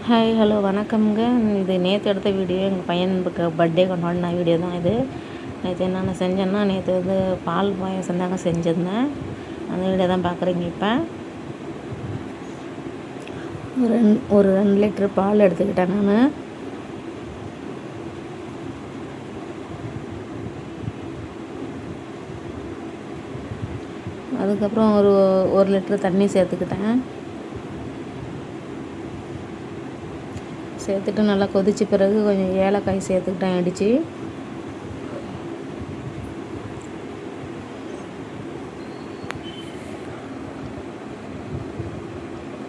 Hi hello வணக்கம்ங்க. இது நேற்று எடுத்த வீடியோ. எங்கள் பையனுக்கு பர்த்டே கொண்டாடின வீடியோ தான் இது. நேற்று என்னென்ன செஞ்சேன்னா, நேற்று வந்து பால் பாயாசம் தாங்க செஞ்சுருந்தேன். அந்த வீடியோ தான் பார்க்குறீங்க. இப்போ ஒரு 2 லிட்டர் பால் எடுத்துக்கிட்டேன் நான். அதுக்கப்புறம் ஒரு லிட்டர் தண்ணி சேர்த்துக்கிட்டேன். சேர்த்துட்டு நல்லா கொதிச்ச பிறகு கொஞ்சம் ஏலக்காய் சேர்த்துக்கிட்டேன் அடித்து.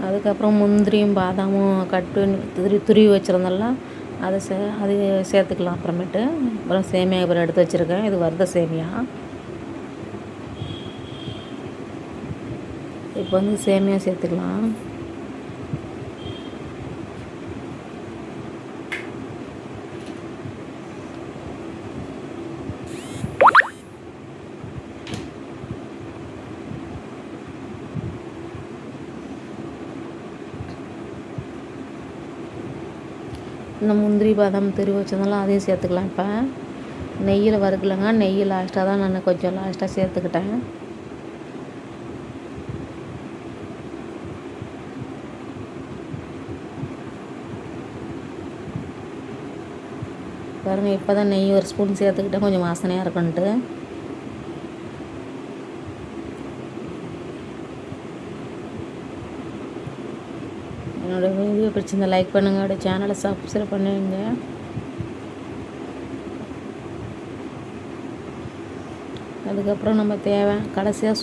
அதுக்கப்புறம் முந்திரியும் பாதாமும் துருவி வச்சுருந்தெல்லாம் அதை சேர்த்துக்கலாம். அப்புறமேட்டு சேமியா அப்புறம் எடுத்து வச்சுருக்கேன். இது வறுத்த சேமியா. இப்போ வந்து சேமியா சேர்த்துக்கலாம். இந்த முந்திரி பாதாம் துருவி வச்சதெல்லாம் அதையும் சேர்த்துக்கலாம். இப்போ நெய்யில் வறுக்கலைங்க, நெய் லாஸ்ட்டாக தான் நான் கொஞ்சம் லாஸ்ட்டாக சேர்த்துக்கிட்டேன். பாருங்கள், இப்போ தான் நெய் ஒரு ஸ்பூன் சேர்த்துக்கிட்டேன், கொஞ்சம் வாசனையாக இருக்குன்ட்டு. என்னோடய வீடியோ பிடிச்சிருந்தா லைக் பண்ணுங்கள், என்னோடய சேனலை சப்ஸ்கிரைப் பண்ணுவீங்க. அதுக்கப்புறம் நம்ம கடைசியாக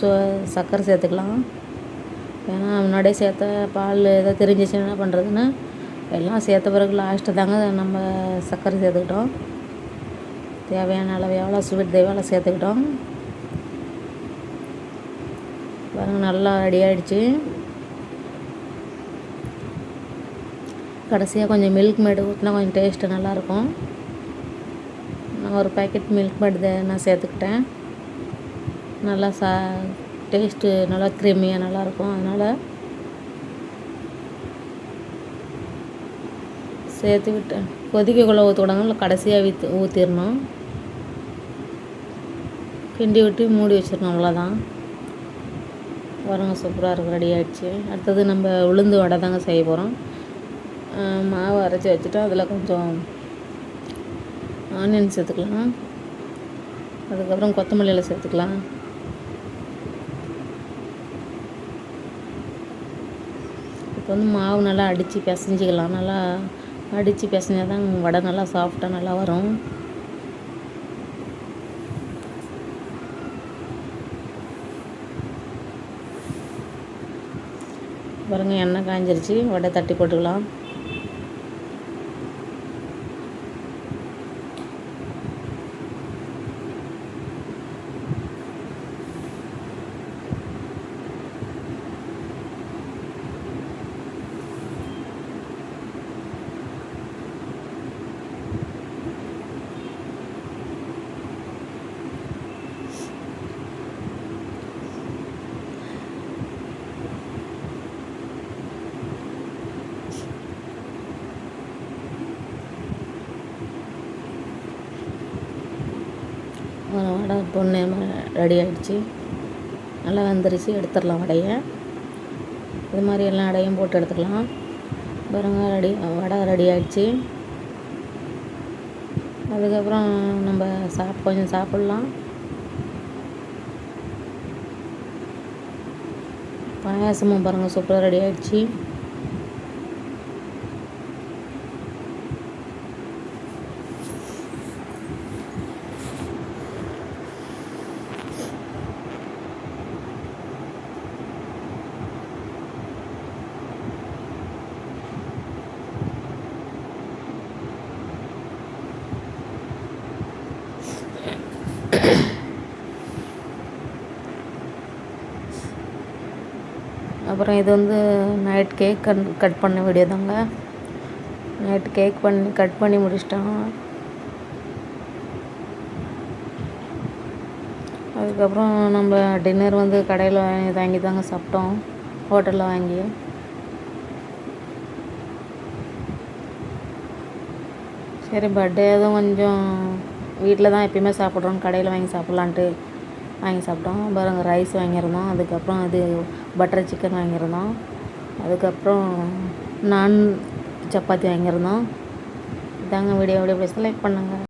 சர்க்கரை சேர்த்துக்கலாம். ஏன்னா முன்னாடியே சேர்த்த பால் எதாவது தெரிஞ்சிச்சு என்ன பண்ணுறதுன்னு எல்லாம் சேர்த்த பிறகு லாஸ்ட்டு தாங்க நம்ம சர்க்கரை சேர்த்துக்கிட்டோம். தேவையான அளவு எவ்வளோ ஸ்வீட் தேவையோ சேர்த்துக்கிட்டோம். பாருங்கள், நல்லா ரெடி ஆகிடுச்சு. கடைசியாக கொஞ்சம் மில்க் மேடு ஊற்றினா கொஞ்சம் டேஸ்ட்டு நல்லாயிருக்கும். நான் ஒரு பேக்கெட் மில்க் மேடு நான் சேர்த்துக்கிட்டேன். நல்லா டேஸ்ட்டு நல்லா க்ரீமியாக நல்லாயிருக்கும். அதனால் சேர்த்து விட்டேன். கொதிக்கக்குள்ளே ஊற்றக்கூடாது, இல்லை கடைசியாக ஊற்றிடணும். கிண்டி விட்டு மூடி வச்சிடணும், அவ்வளோதான். பாருங்கள், சூப்பராக இருக்கும், ரெடி ஆகிடுச்சு. அடுத்தது நம்ம உளுந்து வடை தாங்க செய்ய போகிறோம். மாவு அரைச்சி வச்சுட்டு அதில் கொஞ்சம் ஆனியன் சேர்த்துக்கலாம். அதுக்கப்புறம் கொத்தமல்லியில் சேர்த்துக்கலாம். இப்போ வந்து மாவு நல்லா அடித்து பிசைஞ்சிக்கலாம். நல்லா அடித்து பிசைஞ்சால் தான் வடை நல்லா சாஃப்டாக நல்லா வரும். பாருங்கள், எண்ணெய் காய்ஞ்சிருச்சு. வடை தட்டி போட்டுக்கலாம். வடை பொண்ணு ரெடி ஆகிடுச்சு. நல்லா வெந்துருச்சு. எடுத்துடலாம் வடையை. இது மாதிரி எல்லா வடையும் போட்டு எடுத்துக்கலாம். பாருங்கள், வடை ரெடி ஆகிடுச்சு. அதுக்கப்புறம் நம்ம கொஞ்சம் சாப்பிட்லாம். பாயாசமும் பாருங்கள் சூப்பராக ரெடி ஆகிடுச்சு. அப்புறம் இது வந்து நைட் கேக் கட் பண்ண வீடியோ தாங்க. நைட் கேக் கட் பண்ணி முடிச்சிட்டோம். அதுக்கப்புறம் நம்ம டின்னர் வந்து கடையில் வாங்கி தாங்க சாப்பிட்டோம், ஹோட்டலில் வாங்கி. சரி பர்த்டே அதுவும் கொஞ்சம் வீட்டில் தான் எப்பயுமே சாப்பிட்றோம், கடையில் வாங்கி சாப்பிட்லான்ட்டு வாங்கி சாப்பிட்டோம். பாருங்க ரைஸ் வாங்கியிருந்தோம், அதுக்கப்புறம் அது பட்டர் சிக்கன் வாங்கியிருந்தோம், அதுக்கப்புறம் நான் சப்பாத்தி வாங்கியிருந்தோம். இதாங்க வீடியோ. லைக் பண்ணுங்கள்.